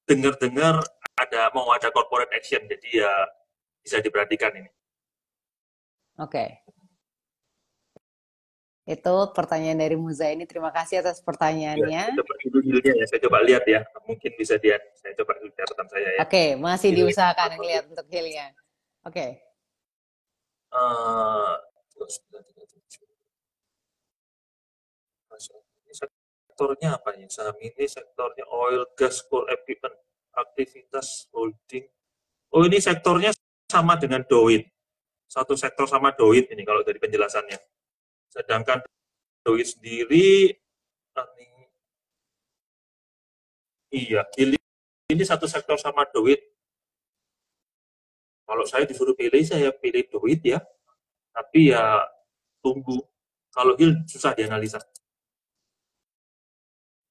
dengar-dengar mau ada corporate action, jadi ya bisa diperhatikan ini. Oke. Itu pertanyaan dari Muza ini. Terima kasih atas Ya, saya pertanyaannya. coba dulu hilnya ya, saya coba lihat ya, mungkin bisa dia, saya coba dulu catatan saya ya. Oke, masih Hilnya diusahakan berapa? ngelihat untuk healnya. Oke. Uh, sektornya apa ya? Saham ini sektornya oil, gas, core equipment, aktivitas holding. Oh, ini sektornya sama dengan Doit. Satu sektor sama Doit ini kalau dari penjelasannya. Sedangkan Doit sendiri, iya, ini satu sektor sama Doit. Kalau saya disuruh pilih, saya pilih Doit ya. Tapi ya tunggu. Kalau Hill susah dianalisa.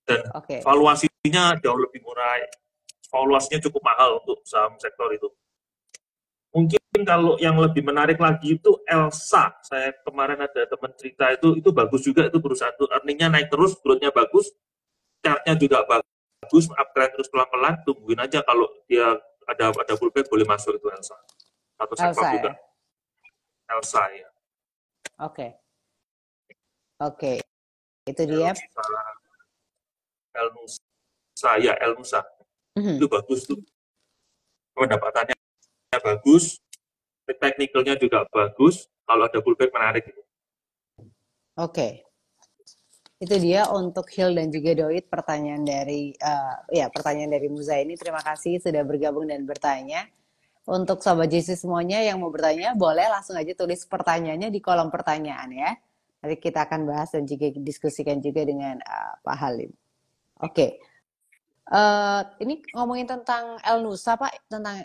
Dan Oke. valuasinya jauh lebih murah. Valuasinya cukup mahal untuk saham sektor itu. Mungkin kalau yang lebih menarik lagi itu Elsa. Saya kemarin ada teman cerita itu bagus juga, itu perusahaan itu earningnya naik terus, growth-nya bagus, chartnya juga bagus, upgrade terus pelan-pelan, tungguin aja kalau dia ada pullback boleh masuk itu Elsa. Satu sektor Elsa juga ya. Elsa ya. Oke. Oke. Itu dia. Elsa, Elnusa ya Elnusa. Mhm. Itu bagus tuh. Pendapatannya bagus, technicalnya juga bagus, kalau ada pullback menarik gitu. Oke. Itu dia untuk Hill dan juga Doit pertanyaan dari Muza ini. Terima kasih sudah bergabung dan bertanya. Untuk Sobat JC semuanya yang mau bertanya, boleh langsung aja tulis pertanyaannya di kolom pertanyaan ya. Nanti kita akan bahas dan juga diskusikan juga dengan Pak Halim. Oke. Ini ngomongin tentang El Nusa Pak, tentang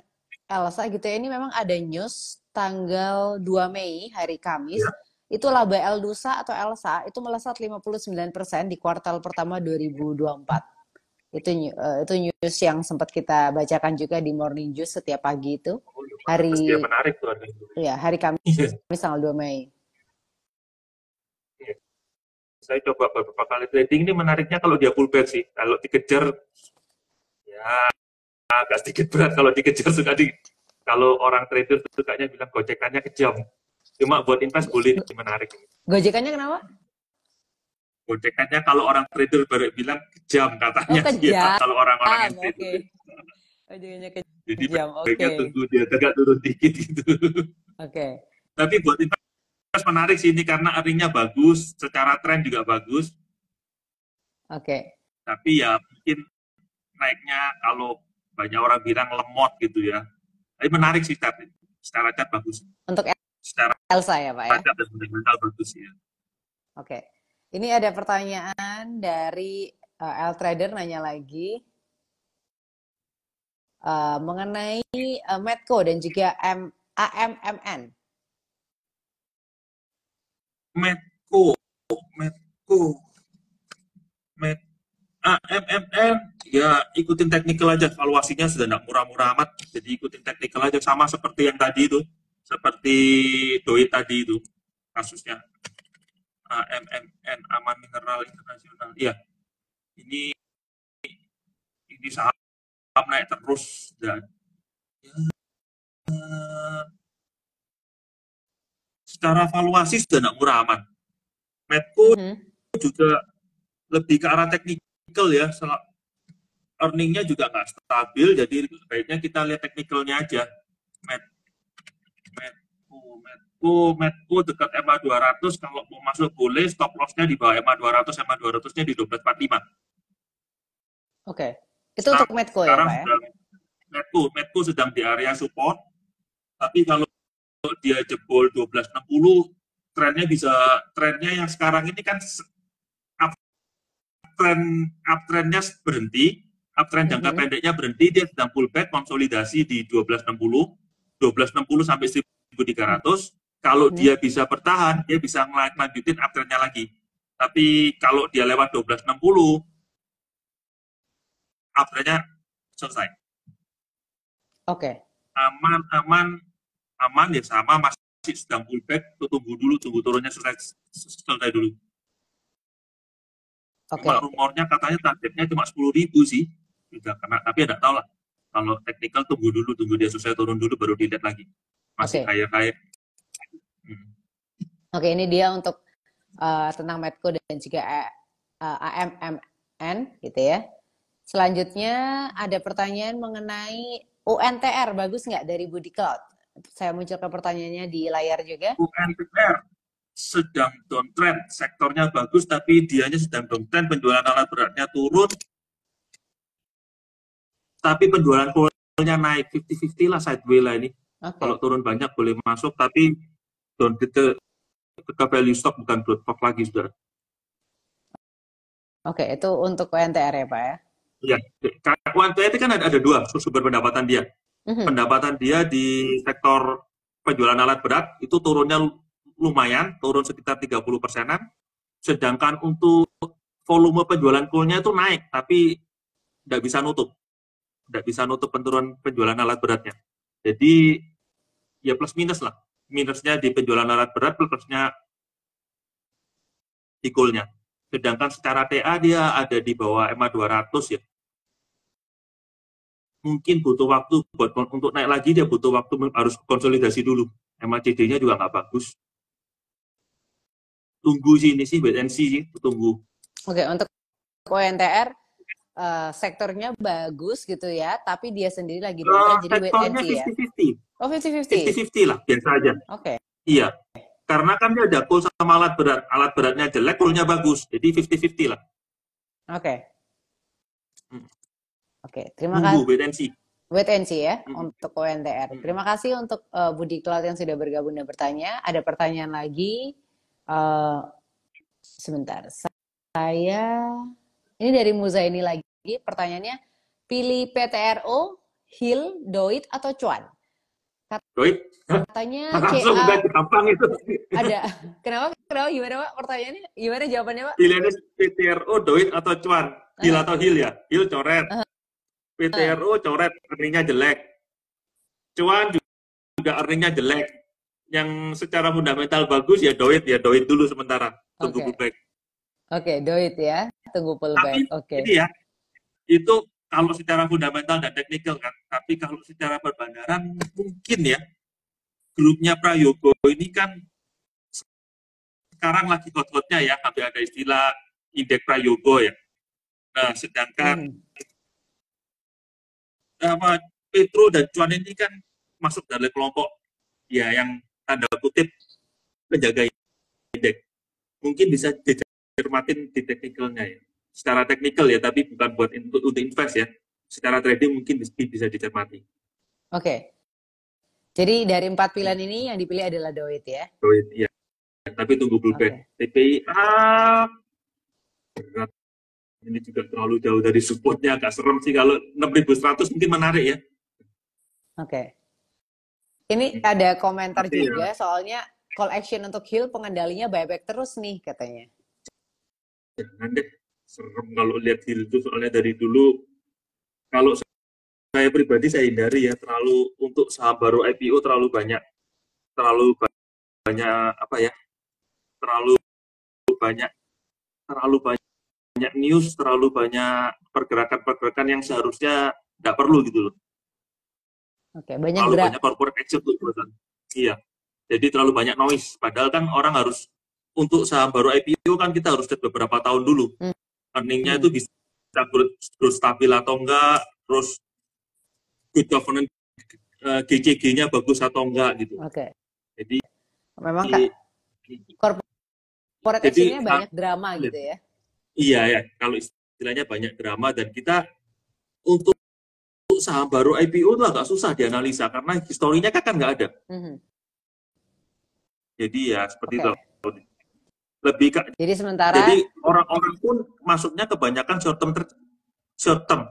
Elsa gitu ya. Ini memang ada news tanggal 2 Mei, hari Kamis, Ya. itu laba Eldusa atau Elsa itu melesat 59% di kuartal pertama 2024. Itu news yang sempat kita bacakan juga di Morning Juice setiap pagi itu. Oh, ya, pasti ya Hari menarik tuh harga itu. ya, hari Kamis Iya. tanggal 2 Mei. Iya. Saya coba beberapa kali trading, ini menariknya kalau dia pullback sih. Kalau dikejar, ya agak sedikit berat kalau dikejar, kalau orang trader sukanya bilang gocekannya kejam. Cuma buat invest boleh, menarik. Gojekannya kenapa? Gocekannya kalau orang trader baru bilang kejam Oh, katanya sih ya, kejam. kalau orang-orang yang Oke. trader. Gojekannya Jadi kejam. baiknya Oke. tunggu dia tegak turun dikit gitu. Oke. Tapi buat invest menarik sih ini karena earningnya bagus, secara tren juga bagus. Oke. Tapi ya mungkin naiknya kalau banyak orang bilang lemot gitu ya. Tapi menarik sih secara chart bagus. Untuk Secara Elsa ya, Pak ya. chart dan fundamental bagus ya. Oke. Ini ada pertanyaan dari L Trader nanya lagi mengenai Medco dan juga AMMN. Medco, AMMN ya ikutin teknikal aja, valuasinya sudah tidak murah-murah amat, jadi ikutin teknikal aja sama seperti yang tadi itu, seperti Doi tadi itu kasusnya. AMMN, Aman Mineral Internasional. Iya, ini saham naik terus dan secara valuasi sudah tidak murah aman. Medco juga lebih ke arah teknikal ya, earningnya juga nggak stabil, jadi baiknya kita lihat teknikalnya aja. Medco dekat EMA 200, kalau mau masuk boleh, stop loss-nya di bawah EMA 200, EMA 200-nya di 1245. Oke, itu untuk Medco ya, Pak ya? Medco sedang di area support, tapi kalau dia jebol 1260, trennya yang sekarang ini kan uptrendnya berhenti, uptrend jangka pendeknya berhenti, dia sedang pullback konsolidasi di 1260 sampai 1300. Kalau dia bisa bertahan, dia bisa melanjutin uptrendnya lagi. Tapi kalau dia lewat 1260, uptrendnya selesai. Oke. Aman ya, sama masih sedang pullback, tunggu turunnya selesai dulu. Cuma rumornya katanya targetnya cuma 10.000 sih, udah kena, tapi tidak tahu lah. Kalau teknikal tunggu dia selesai turun dulu baru dilihat lagi. Masih kayak. Oke, ini dia untuk tentang Medco dan juga AMMN gitu ya. Selanjutnya ada pertanyaan mengenai UNTR, bagus nggak dari Budi Cloud? Saya munculkan pertanyaannya di layar juga. UNTR sedang downtrend, sektornya bagus tapi dianya sedang downtrend, penjualan alat beratnya turun, tapi penjualan coalnya naik, 50-50 lah, sideways lah ini. Kalau turun banyak boleh masuk, tapi ke value stock bukan growth stock lagi, saudara. Oke, itu untuk UNTR ya, Pak ya? Iya, UNTR itu kan ada dua sumber pendapatan dia. Pendapatan dia di sektor penjualan alat berat itu turunnya lumayan, turun sekitar 30%-an. Sedangkan untuk volume penjualan coalnya itu naik, tapi tidak bisa nutup penurunan penjualan alat beratnya. Jadi ya plus minus lah. Minusnya di penjualan alat berat, plusnya di coalnya. Sedangkan secara TA dia ada di bawah EMA 200 ya. Mungkin butuh waktu untuk naik lagi, dia butuh waktu, harus konsolidasi dulu. MACD-nya juga nggak bagus. Tunggu sih, ini sih wait and see sih, tunggu. Oke, untuk UNTR sektornya bagus gitu ya, tapi dia sendiri lagi downtrend, jadi wait and see ya. Sektornya 50-50. Oh, 50-50. 50-50 lah, biasa aja. Oke. Iya. Karena kan dia ada coal sama alat beratnya jelek, coalnya bagus. Jadi 50-50 lah. Oke. Oke, terima kasih. Wait and see. Wait and see ya untuk UNTR. Terima kasih untuk Budi Cloud yang sudah bergabung dan bertanya. Ada pertanyaan lagi. Sebentar. Ini dari Muzaini lagi. Pertanyaannya, pilih PTRO, HIL, DOIT, atau Cuan? Doit? Katanya Langsung CA udah gampang itu. ada. Kenapa? Gimana Pak? Pertanyaannya gimana jawabannya Pak? Pilihannya PTRO, Doit atau Cuan? Hil atau Hil ya? Hil coret. PTRO coret, earningnya jelek. Cuan juga earningnya jelek. Yang secara fundamental bagus ya Doit dulu sementara. Tunggu pullback. Oke, Doit ya. Tunggu pullback. Tapi ini ya, itu kalau secara fundamental dan teknikal kan. Tapi kalau secara perbandaran mungkin ya, grupnya Prayogo ini kan sekarang lagi hot-hotnya ya, sampai ada istilah indeks Prayogo ya. Nah, sedangkan Petro dan Cuan ini kan masuk dari kelompok ya yang tanda kutip menjaga indeks. Mungkin bisa dicermatin di teknikalnya ya. Secara teknikal ya, tapi bukan buat untuk invest ya. Secara trading mungkin bisa dicermati. Oke. Jadi dari 4 pilihan ini yang dipilih adalah Doit ya? Doit, ya. Tapi tunggu pullback. TPI berat. Ini juga terlalu jauh dari supportnya, agak serem sih. Kalau 6.100 mungkin menarik ya. Oke. Ini ada komentar juga, soalnya call action untuk Hill pengendalinya buyback terus nih katanya. Jangan deh, serem kalau lihat Hill itu, soalnya dari dulu, kalau saya pribadi saya hindari ya, terlalu untuk saham baru IPO terlalu banyak apa ya, terlalu banyak news, terlalu banyak pergerakan yang seharusnya tidak perlu gitu loh. Oke, banyak corporate action tuh perusahaan. Iya. Jadi terlalu banyak noise. Padahal kan orang harus, untuk saham baru IPO kan kita harus lihat beberapa tahun dulu. Earningnya itu bisa growth stabil atau enggak, terus good governance, GCG-nya bagus atau enggak gitu. Oke. Jadi memang corporate action-nya banyak drama gitu ya. Iya ya, kalau istilahnya banyak drama, dan kita untuk saham baru IPO itu agak susah dianalisa karena historinya kan nggak ada. Jadi ya seperti itu. Jadi orang-orang pun masuknya kebanyakan short term.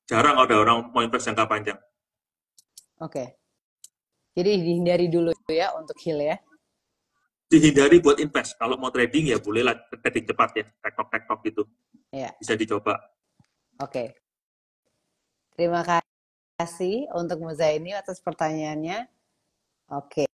Jarang ada orang mau invest jangka panjang. Oke. Jadi dihindari dulu ya untuk Hill ya. Dihindari buat invest. Kalau mau trading ya bolehlah trading cepat ya, tektok gitu. Ya. Bisa dicoba. Oke. Terima kasih untuk Muzaini atas pertanyaannya. Oke.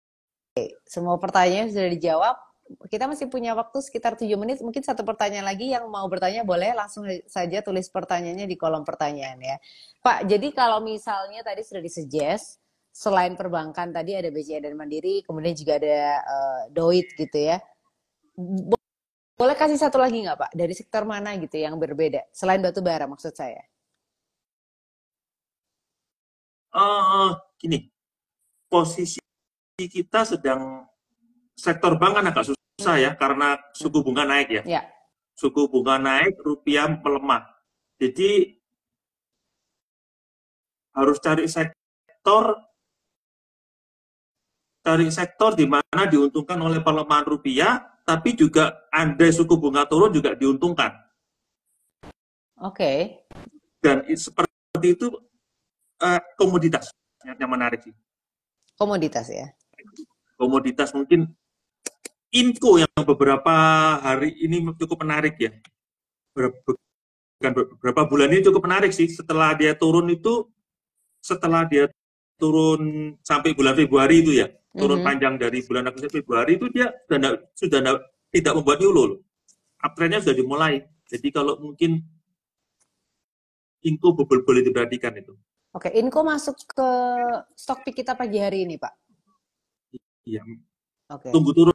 Semua pertanyaan sudah dijawab. Kita masih punya waktu sekitar 7 menit. Mungkin satu pertanyaan lagi yang mau bertanya boleh langsung saja tulis pertanyaannya di kolom pertanyaan ya. Pak, jadi kalau misalnya tadi sudah disuggest, selain perbankan tadi ada BCA dan Mandiri, kemudian juga ada Doit gitu ya. Boleh kasih satu lagi nggak Pak? Dari sektor mana gitu yang berbeda? Selain batu bara maksud saya. Gini, posisi kita sedang sektor bank kan agak susah ya, karena suku bunga naik ya. Suku bunga naik, rupiah melemah. Jadi harus cari sektor di mana diuntungkan oleh pelemahan rupiah, tapi juga andai suku bunga turun juga diuntungkan. Oke. Dan seperti itu komoditas yang menarik sih. Komoditas ya. Komoditas mungkin Inco yang beberapa hari ini cukup menarik ya. Beberapa bulan ini cukup menarik sih. Setelah dia turun sampai bulan Februari itu ya, turun panjang dari bulan Agustus Februari itu dia sudah tidak membuat new low. Uptrendnya sudah dimulai. Jadi kalau mungkin Inco boleh diperhatikan itu. Oke, Inco masuk ke stok pick kita pagi hari ini, Pak. Iya. Oke. Tunggu turun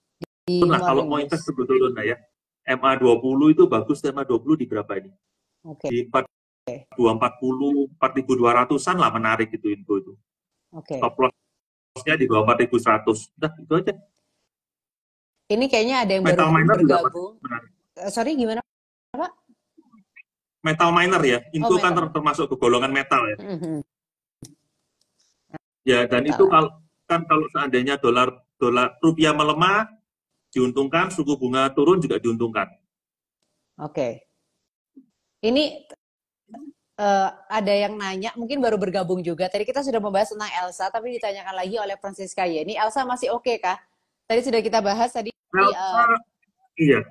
lah, kalau mau invest tunggu turun lah ya. MA20 itu bagus, MA20 di berapa ini? Oke. Di 4.240, 4.200-an lah menarik itu Inco itu. Oke. Stop loss-nya di bawah 4.100. Udah, itu aja. Ini kayaknya ada yang baru bergabung. Sorry, gimana Pak? Metal miner ya, Inco kan termasuk ke golongan metal ya. Ya, dan metal, itu kalau seandainya rupiah melemah, diuntungkan, suku bunga turun juga diuntungkan. Oke. Ini ada yang nanya, mungkin baru bergabung juga. Tadi kita sudah membahas tentang Elsa, tapi ditanyakan lagi oleh Francisca ya. Ini Elsa masih oke kah? Tadi sudah kita bahas tadi Elsa, iya.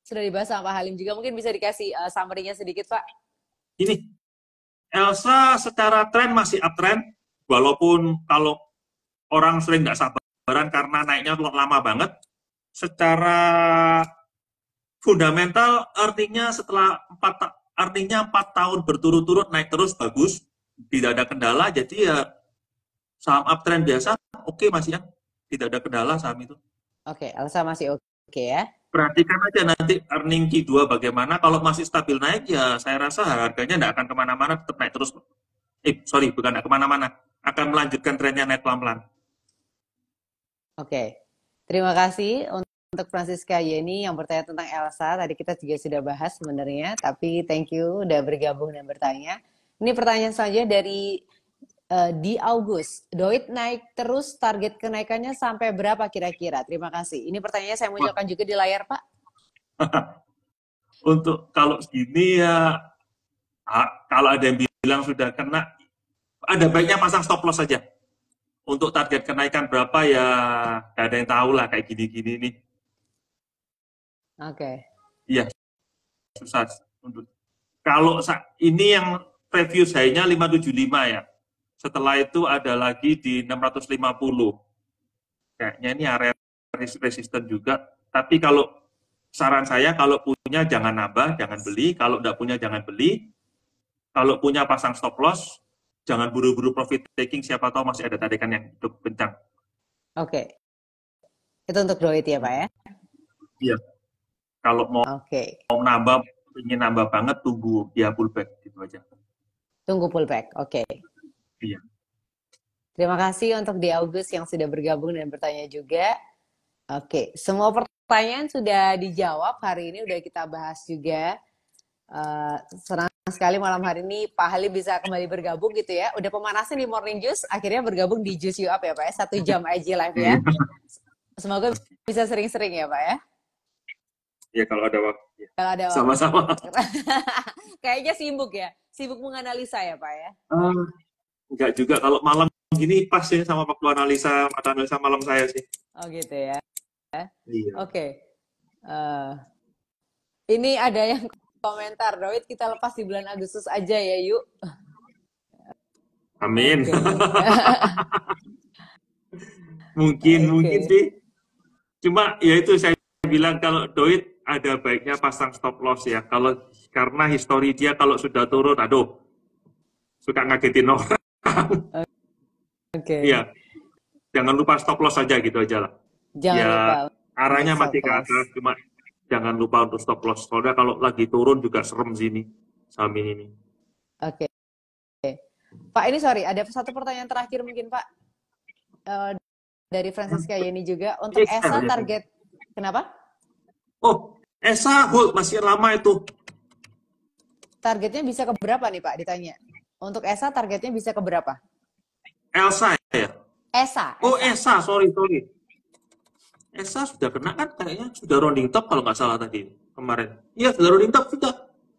sudah dibahas sama Pak Halim juga. Mungkin bisa dikasih summary-nya sedikit, Pak. Ini Elsa secara tren masih uptrend, walaupun kalau orang sering nggak sabaran karena naiknya lama banget. Secara fundamental artinya setelah 4 tahun berturut-turut naik terus bagus, tidak ada kendala, jadi ya saham uptrend biasa, oke masih ya, tidak ada kendala saham itu. Oke, Elsa masih oke ya. Perhatikan aja nanti earning Q2 bagaimana, kalau masih stabil naik ya saya rasa harganya tidak akan kemana-mana, tetap naik terus. Bukan tidak kemana-mana, akan melanjutkan trennya naik pelan-pelan. Oke, terima kasih untuk Francisca Yeni yang bertanya tentang Elsa. Tadi kita juga sudah bahas sebenarnya, tapi thank you udah bergabung dan bertanya. Ini pertanyaan selanjutnya dari di August. Doit naik terus, target kenaikannya sampai berapa kira-kira? Terima kasih. Ini pertanyaannya saya munculkan juga di layar, Pak. Untuk kalau segini ya, kalau ada yang bilang sudah kena, ada baiknya pasang stop loss saja. Untuk target kenaikan berapa ya, gak ada yang tahu lah kayak gini-gini nih. Oke. Iya, susah. Kalau ini yang previous high-nya 575 ya. Setelah itu ada lagi di 650. Kayaknya ini area resisten juga. Tapi kalau saran saya, kalau punya jangan nambah, jangan beli. Kalau nggak punya jangan beli. Kalau punya pasang stop loss, jangan buru-buru profit taking. Siapa tahu masih ada tarikan yang cukup kencang. Oke. Itu untuk Doit ya Pak ya? Iya. Kalau mau nambah, ingin nambah banget, tunggu dia pullback gitu aja. Tunggu pullback, oke. Iya. Terima kasih untuk di August yang sudah bergabung dan bertanya juga. Oke, semua pertanyaan sudah dijawab hari ini, udah kita bahas juga. Senang sekali malam hari ini Pak Halim bisa kembali bergabung gitu ya. Udah pemanasan di Morning Juice, akhirnya bergabung di Juice You Up ya Pak ya. 1 jam aja live ya. Semoga bisa sering-sering ya Pak ya. Ya kalau ada waktu. Kalau ada waktu. Sama-sama. Kayaknya sibuk ya. Sibuk menganalisa ya Pak ya. Enggak juga, kalau malam gini pas ya sama waktu analisa malam saya sih. Oh gitu ya. Iya. Oke. Ini ada yang komentar, Doit kita lepas di bulan Agustus aja ya yuk. Amin. Okay. mungkin sih. Cuma ya itu saya bilang kalau Doit ada baiknya pasang stop loss ya. Karena histori dia kalau sudah turun, aduh, suka ngagetin orang. Oke. Iya. Jangan lupa stop loss saja gitu aja lah. Jangan lupa. Arahnya masih ke atas, cuma jangan lupa untuk stop loss. Soalnya kalau lagi turun juga serem sini saham ini. Oke. Pak, ini sorry, ada satu pertanyaan terakhir mungkin Pak. Dari Francisca Yeni juga. Untuk ESA target, kenapa? Oh, ESA hold masih lama itu. Targetnya bisa ke berapa nih Pak, ditanya? Untuk ESA targetnya bisa ke berapa? Elsa ya? ESA. Oh, ESA, sorry. ESA sudah kena kan kayaknya, sudah rounding top kalau nggak salah tadi kemarin. Iya, sudah rounding top, sudah.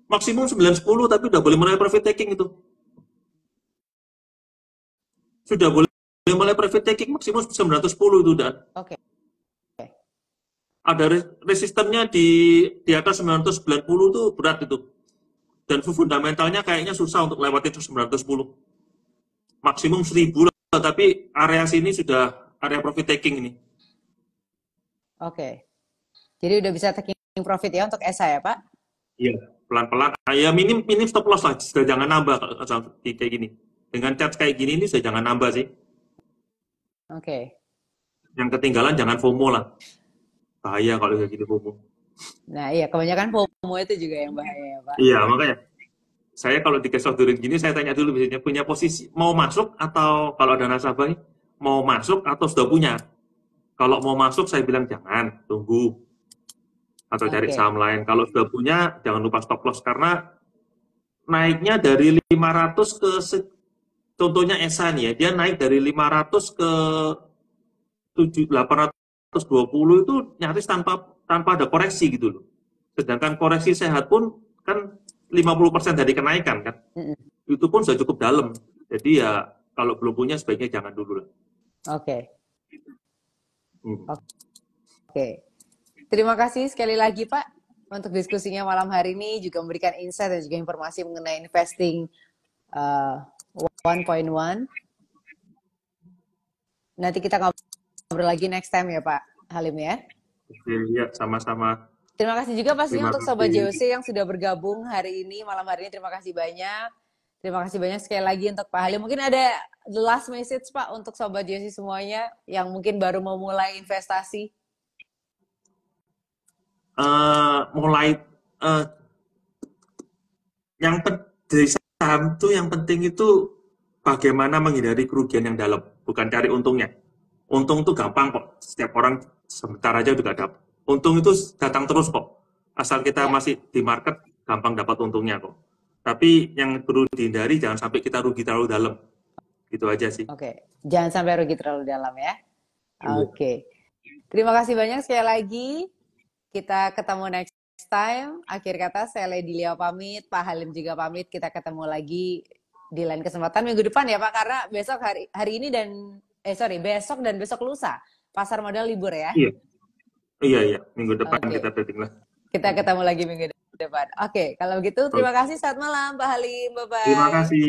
Maksimum 910, tapi udah boleh mulai profit taking itu. Sudah boleh mulai profit taking, maksimum 910 itu udah. Oke. Ada resistennya di atas 990 itu berat itu. Dan fundamentalnya kayaknya susah untuk lewatin 910. Maksimum 1000 lah, tapi area sini sudah area profit taking ini. Oke. Jadi udah bisa taking profit ya untuk ESA ya Pak? Iya, pelan-pelan. Ya minim stop loss lah, sudah jangan nambah kayak gini. Dengan chart kayak gini ini sudah jangan nambah sih. Oke. Yang ketinggalan jangan FOMO lah. Bahaya kalau kayak gini FOMO. Nah iya, kebanyakan FOMO itu juga yang bahaya ya Pak. Iya, makanya. Saya kalau dikasih durin gini, saya tanya dulu biasanya punya posisi mau masuk atau kalau ada nasabah mau masuk atau sudah punya. Kalau mau masuk saya bilang jangan, tunggu atau cari saham lain. Kalau sudah punya jangan lupa stop loss karena naiknya dari 500 ke contohnya ESA nih ya, dia naik dari 500 ke 820 itu nyaris tanpa ada koreksi gitu loh. Sedangkan koreksi sehat pun kan 50% dari kenaikan kan. Mm-mm. Itu pun sudah cukup dalam. Jadi ya kalau belum punya sebaiknya jangan dulu lah. Oke. Hmm. Oke. Terima kasih sekali lagi Pak untuk diskusinya malam hari ini, juga memberikan insight dan juga informasi mengenai investing 1.1. Nanti kita ngobrol lagi next time ya Pak Halim ya. Oke, ya sama-sama. Terima kasih juga pastinya Terima untuk Sobat kasih. JOC yang sudah bergabung hari ini, malam hari ini. Terima kasih banyak. Terima kasih banyak sekali lagi untuk Pak Halim. Mungkin ada the last message Pak untuk Sobat JOC semuanya yang mungkin baru mau mulai investasi. Mulai yang dari saham tuh yang penting itu bagaimana menghindari kerugian yang dalam, bukan cari untungnya. Untung itu gampang kok, setiap orang sebentar aja juga dapat. Untung itu datang terus kok, asal kita Ya. masih di market, gampang dapat untungnya kok. Tapi yang perlu dihindari jangan sampai kita rugi terlalu dalam, gitu aja sih. Oke, jangan sampai rugi terlalu dalam ya. Oke, terima kasih banyak sekali lagi. Kita ketemu next time. Akhir kata saya Lady Lia pamit, Pak Halim juga pamit. Kita ketemu lagi di lain kesempatan minggu depan ya Pak, karena besok hari ini dan besok dan besok lusa pasar modal libur ya. Iya, minggu depan kita betting lah. Kita ketemu lagi minggu depan. Oke, kalau begitu terima kasih. Selamat malam Pak Halim. Bye bye. Terima kasih.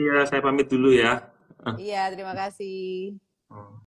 Ya, saya pamit dulu ya. Iya, terima kasih.